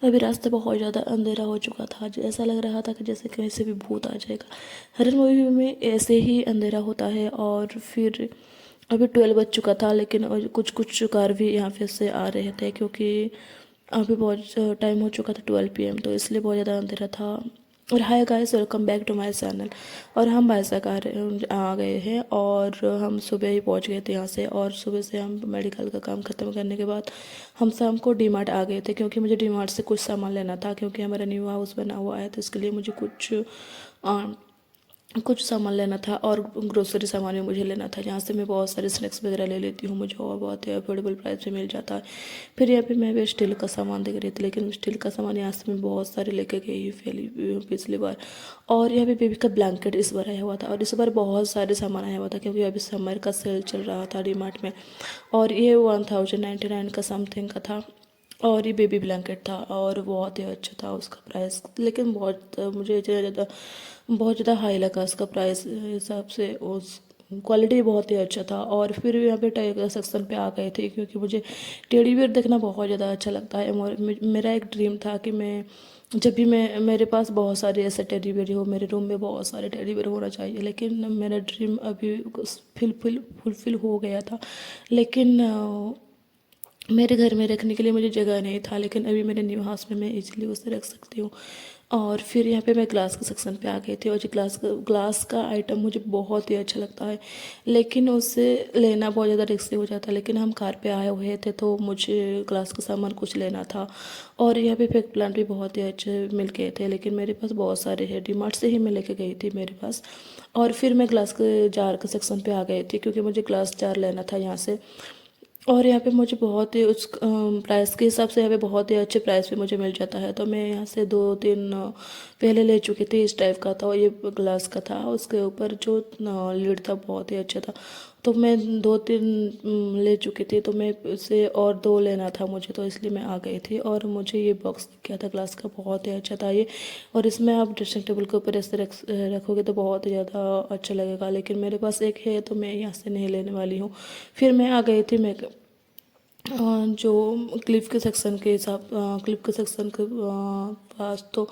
अभी रास्ते बहुत ज़्यादा अंधेरा हो चुका था, ऐसा लग रहा था कि जैसे कहीं से भी भूत आ जाएगा। हॉरर मूवी में ऐसे ही अंधेरा होता है। और फिर अभी 12 बज चुका था, लेकिन कुछ कुछ कार भी यहाँ पे से आ रहे थे, क्योंकि अभी बहुत टाइम हो चुका था 12 PM, तो इसलिए बहुत ज़्यादा अंधेरा था। और hi guys, welcome back to my channel. और हम बाइसक आ गए हैं, और हम सुबह ही पहुंच गए थे यहाँ से। और सुबह से हम मेडिकल का काम ख़त्म करने के बाद हम शाम को डी मार्ट आ गए थे, क्योंकि मुझे डी मार्ट से कुछ सामान लेना था, क्योंकि हमारा न्यू हाउस बना हुआ है, तो इसके लिए मुझे कुछ सामान लेना था। और ग्रोसरी सामान भी मुझे लेना था, जहाँ से मैं बहुत सारे स्नैक्स वगैरह ले लेती हूँ, मुझे और बहुत ही अफोर्डेबल प्राइस में मिल जाता है। फिर यहाँ पे मैं भी स्टील का सामान देख रही थी, लेकिन स्टील का सामान यहाँ से मैं बहुत सारे लेके गई पिछली बार। और यहाँ पे बेबी का ब्लैंकेट इस बार आया हुआ था, और इस बार बहुत सारे सामान आया हुआ था, क्योंकि अभी समर का सेल चल रहा था डी मार्ट में। और ये 1099 का समथिंग का था। और ये बेबी ब्लैंकेट था, और बहुत ही अच्छा था उसका प्राइस, लेकिन मुझे ज़्यादा बहुत ज़्यादा हाई लगा उसका प्राइस हिसाब से। उस क्वालिटी बहुत ही अच्छा था। और फिर यहाँ पे टाइगर सेक्शन पे आ गए थे, क्योंकि मुझे टेडी बियर देखना बहुत ज़्यादा अच्छा लगता है। और मेरा एक ड्रीम था कि मैं जब भी मैं मेरे पास बहुत सारे ऐसे टेडी बियर हो, मेरे रूम में बहुत सारे टेडी बियर होना चाहिए। लेकिन मेरा ड्रीम अभी फुलफिल हो गया था। लेकिन मेरे घर में रखने के लिए मुझे जगह नहीं था, लेकिन अभी मेरे न्यू हाउस में मैं इजीली उसे रख सकती हूँ। और फिर यहाँ पे मैं ग्लास के सेक्शन पे आ गई थी, और जो ग्लास का आइटम मुझे बहुत ही अच्छा लगता है, लेकिन उससे लेना बहुत ज़्यादा रिस्की हो जाता है। लेकिन हम कार पे आए हुए थे, तो मुझे ग्लास का सामान कुछ लेना था। और यहाँ पे फेक प्लांट भी बहुत ही अच्छे मिल गए थे, लेकिन मेरे पास बहुत सारे हैं, डीमार्ट से ही मैं लेके गई थी मेरे पास। और फिर मैं ग्लास के जार के सेक्शन पे आ गई थी, क्योंकि मुझे ग्लास जार लेना था यहाँ से। और यहाँ पे मुझे बहुत ही उस प्राइस के हिसाब से यहाँ पे बहुत ही अच्छे प्राइस पे मुझे मिल जाता है। तो मैं यहाँ से 2-3 पहले ले चुकी थी, इस टाइप का था, और ये ग्लास का था। उसके ऊपर जो लिड था बहुत ही अच्छा था, तो मैं 2-3 ले चुकी थी। तो मैं उसे और 2 लेना था मुझे, तो इसलिए मैं आ गई थी। और मुझे ये बॉक्स क्या था ग्लास का, बहुत ही अच्छा था ये। और इसमें आप ड्रेसिंग टेबल के ऊपर ऐसे रखोगे तो बहुत ही ज़्यादा अच्छा लगेगा, लेकिन मेरे पास एक है, तो मैं यहाँ से नहीं लेने वाली हूँ। फिर मैं आ गई थी मैं जो क्लिप के सेक्शन के पास, तो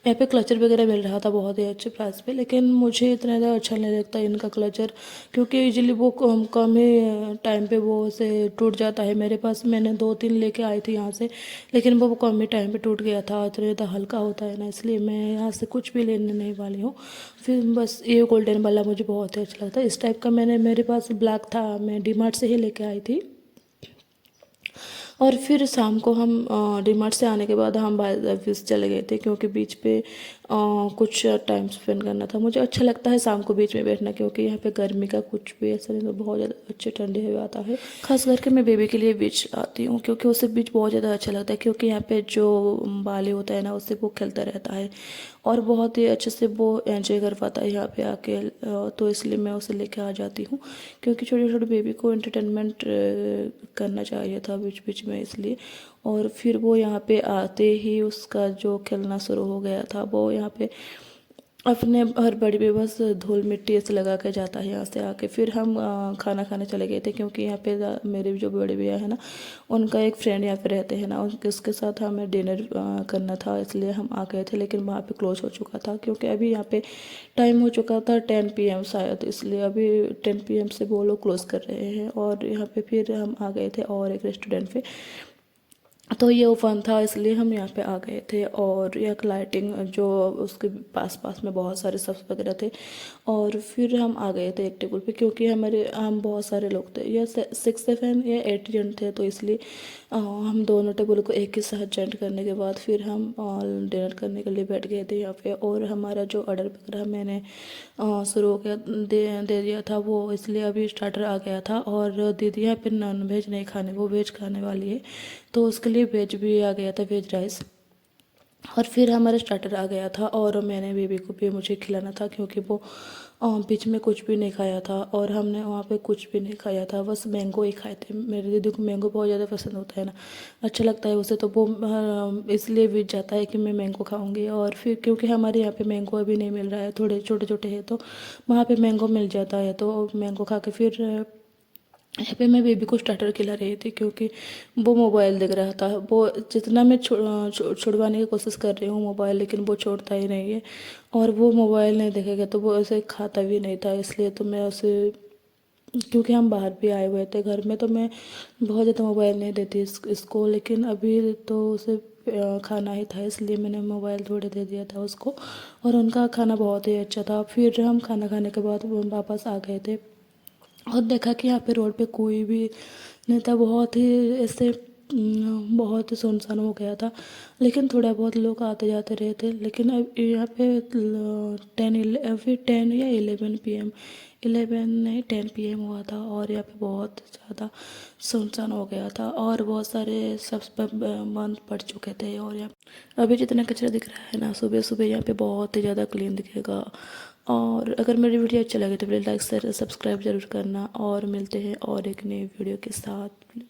यहाँ पे क्लचर वगैरह मिल रहा था बहुत ही अच्छे प्राइस पे। लेकिन मुझे इतना ज़्यादा अच्छा नहीं लगता इनका क्लचर, क्योंकि इजीली वो कम ही टाइम पे वो से टूट जाता है। मेरे पास मैंने 2-3 लेके आई थी यहाँ से, लेकिन वो कम ही टाइम पे टूट गया था। इतना ज़्यादा हल्का होता है ना, इसलिए मैं यहाँ से कुछ भी लेने नहीं वाली हूँ। फिर बस ये गोल्डन वाला मुझे बहुत ही अच्छा लगता है, इस टाइप का मेरे पास ब्लैक था, मैं डी मार्ट से ही लेके आई थी। और फिर शाम को हम डीमार्ट से आने के बाद हम बाय ऑफिस चले गए थे, क्योंकि बीच पे कुछ टाइम स्पेंड करना था। मुझे अच्छा लगता है शाम को बीच में बैठना, क्योंकि यहाँ पे गर्मी का कुछ भी असर नहीं, तो बहुत ज़्यादा अच्छे ठंडे हवा आता है। खास करके मैं बेबी के लिए बीच आती हूँ, क्योंकि उसे बीच बहुत ज़्यादा अच्छा लगता है, क्योंकि यहाँ पे जो बाली होता है ना, उससे वो खेलता रहता है, और बहुत ही अच्छे से वो एंजॉय कर पाता है यहाँ पे आके। तो इसलिए मैं उसे लेके आ जाती हूँ, क्योंकि छोटे छोटे बेबी को एंटरटेनमेंट करना चाहिए था बीच बीच में, इसलिए। और फिर वो यहाँ पे आते ही उसका जो खेलना शुरू हो गया था, वो यहाँ पे अपने हर बड़ी पे बस धूल मिट्टी ऐसे लगा के जाता है यहाँ से आके। फिर हम खाना खाने चले गए थे, क्योंकि यहाँ पे मेरे जो बड़े भैया है ना, उनका एक फ्रेंड यहाँ पे रहते हैं ना, उसके साथ हमें डिनर करना था, इसलिए हम आ गए थे। लेकिन वहाँ पे क्लोज हो चुका था, क्योंकि अभी यहाँ पे टाइम हो चुका था 10 PM शायद, इसलिए अभी 10 PM से वो लोग क्लोज कर रहे हैं। और यहाँ पे फिर हम आ गए थे और एक रेस्टोरेंट पे, तो ये ओपन था, इसलिए हम यहाँ पे आ गए थे। और एक लाइटिंग जो उसके पास पास में बहुत सारे सब्स वगैरह थे। और फिर हम आ गए थे एक टेबल पे, क्योंकि हम बहुत सारे लोग थे, या 6-7 या 8 जन थे, तो इसलिए हम दोनों टेबल को एक ही साथ जॉइंट करने के बाद फिर हम डिनर करने के लिए बैठ गए थे यहाँ पे। और हमारा जो ऑर्डर वगैरह मैंने शुरू हो गया दे दिया था वो, इसलिए अभी स्टार्टर आ गया था। और दीदी यहाँ पे नॉन वेज नहीं खाने, वो वेज खाने वाली है, तो उसके लिए वेज भी आ गया था, वेज राइस। और फिर हमारा स्टार्टर आ गया था, और मैंने बेबी को भी मुझे खिलाना था, क्योंकि वो बीच में कुछ भी नहीं खाया था। और हमने वहाँ पे कुछ भी नहीं खाया था, बस मैंगो ही खाए थे। मेरे दीदी को मैंगो बहुत ज़्यादा पसंद होता है ना, अच्छा लगता है उसे, तो वो इसलिए बीत जाता है कि मैं मैंगो खाऊंगी। और फिर क्योंकि हमारे यहाँ पे मैंगो अभी नहीं मिल रहा है, थोड़े छोटे छोटे हैं, तो वहाँ पे मैंगो मिल जाता है, तो मैंगो खा के फिर यहाँ पे मैं बेबी को स्टार्टर खिला रही थी क्योंकि वो मोबाइल देख रहा था। वो जितना मैं छुड़वाने की कोशिश कर रही हूँ मोबाइल, लेकिन वो छोड़ता ही नहीं है। और वो मोबाइल नहीं देखेगा तो वो ऐसे खाता भी नहीं था, इसलिए तो मैं उसे, क्योंकि हम बाहर भी आए हुए थे घर में, तो मैं बहुत ज़्यादा मोबाइल नहीं देती इसको। लेकिन अभी तो उसे खाना ही था, इसलिए मैंने मोबाइल थोड़े दे दिया था उसको। और उनका खाना बहुत ही अच्छा था। फिर हम खाना खाने के बाद वापस आ गए थे और देखा कि यहाँ पे रोड पे कोई भी नहीं था। बहुत ही ऐसे बहुत ही सुनसान हो गया था। लेकिन थोड़ा बहुत लोग आते जाते रहे थे। लेकिन अब यहाँ पे 10 या 11 PM, 11 नहीं 10 PM हुआ था और यहाँ पे बहुत ज़्यादा सुनसान हो गया था और बहुत सारे सब बंद पड़ चुके थे। और यहाँ अभी जितना कचरा दिख रहा है ना, सुबह सुबह यहाँ पे बहुत ही ज़्यादा क्लीन दिखेगा। और अगर मेरी वीडियो अच्छा लगे तो प्लीज़ लाइक शेयर सब्सक्राइब जरूर करना, और मिलते हैं और एक नई वीडियो के साथ।